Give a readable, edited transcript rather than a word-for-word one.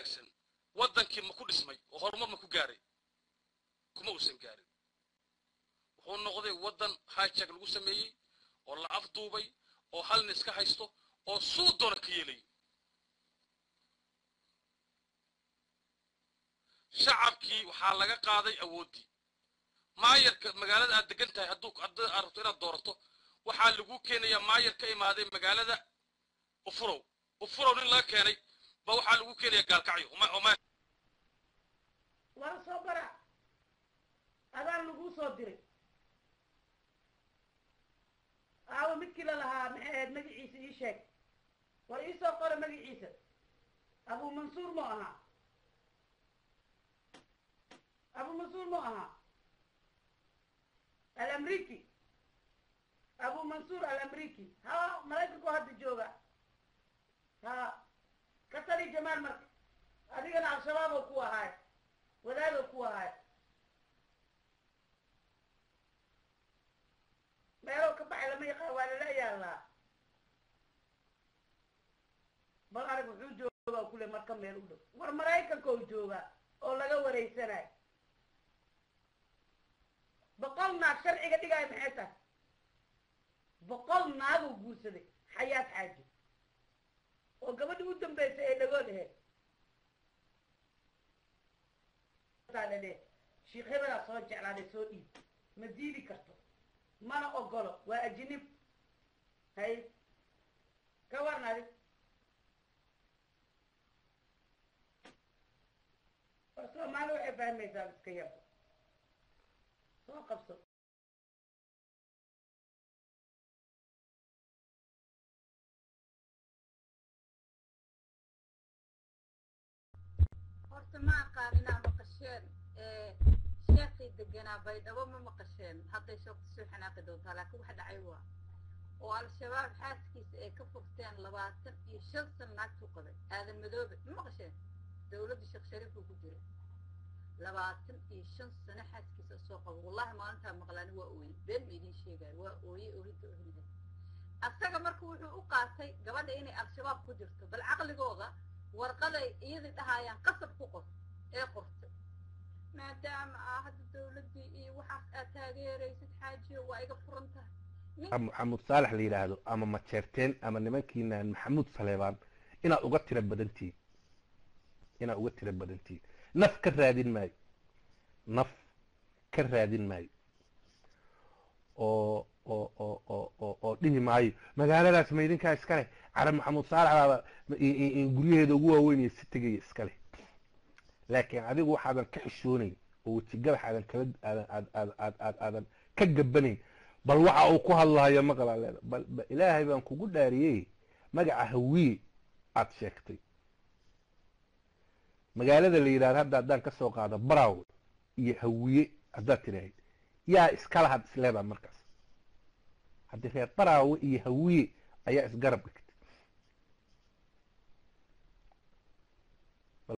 wanaagsan waddankii ma ku dhismay oo horumar ma ku gaaray kuma uusan gaarin wuxuu noqday waddan hijack lagu sameeyey oo la afduubay oo hal nin iska haysto oo suu doona ka yeelay shacabkii waxaa laga qaaday awooddii maayarka magaalada aad degan tahay hadduu rabto inaad doorato waxaa lagu keenayaa maayar ka imaaday magaalada ufurow nin laga keenay ba waxaa lagu keenayaa gaalkacyo waa soo bara adaan lagu soo diray aawo midkii la lahaa maxay ahayd magaciisa ii sheeg war ii soo qora magaciisa abu mansuur mu ahaa abu mansuur mu ahaa الامريكي ابو منصور الامريكي ها ملايكو هاد جوغا ها كتري جمال مرك ادينا على الشباب وكوا هاي وذا كوا هاي ما يروح كبح لما يقال ولا لا يا الله بل عارف وحو جوغا كل مركه ميلو ور ملايكو جوغا او لغا وريسناي بقولنا شرعي قد قايم حياتك بقولنا هذا وجوسه حياة حاجة وقبل ودم بس إيه نقوله هذا ليه شيخ هبل صوت على السعودي مديري كرتو ما أنا أقوله وأجنب هاي كورنا هذي بس ما له يفهم مثال كيف قبصه horta ma aqaan inaa maqasheen sheekii deganaa baydhabo ma maqasheen hadday shoogta soo xanaaqi doontaa laakiin waxa dhacay waa oo al-shabaab xaaskiisa ay ka fogteen 25 sano naagtuu qabay aadan madoobe ma maqasheen dowladda sheekh shariif uu ku jiray 25 sano xaaskiisa soo qabo wallahi maalinta maqlaani waa ooyay been ma idin sheegay waa ooyay ooyinta ooyinta asaga markuu wuxuu u qaatay gabadha inay al-shabaab ku jirto bal aqligooda warqaday iyadii dhahayaan qasab ku qof ee qortay maadaama hadda dowladii iyo waxaas aad taageeraysid xaajiyo waa iga furan tahay محمود صالح اللي يراهدو اما ماتشيرتين اما نمانكينا محمود صليبان انا اوغا تيرا بدنتي انا اوغا تيرا بدنتي نف كرادين ماي نف كرادين ماي او او او او او او ديني ماي magaaladaas ma idinka iskale arab maxamuud saalax in guriyeeda ugu waaweyn ee sitagay iskale laakiin adigu waxaadan ka xishoonay oo wajigada aadan ka gabanay bal waxa uu ku hadlayo maqlaaleeda bal ilaahay baan kugu dhaariyay magaca hawiye aad sheegtay magaalada la yiraahdo hadda hadaan ka soo qaado Baraaw iyo hawiye hadda tiraahid yaa iskala had isleeda markaas hadii reer Baraaw iyo hawiye ayaa isgarab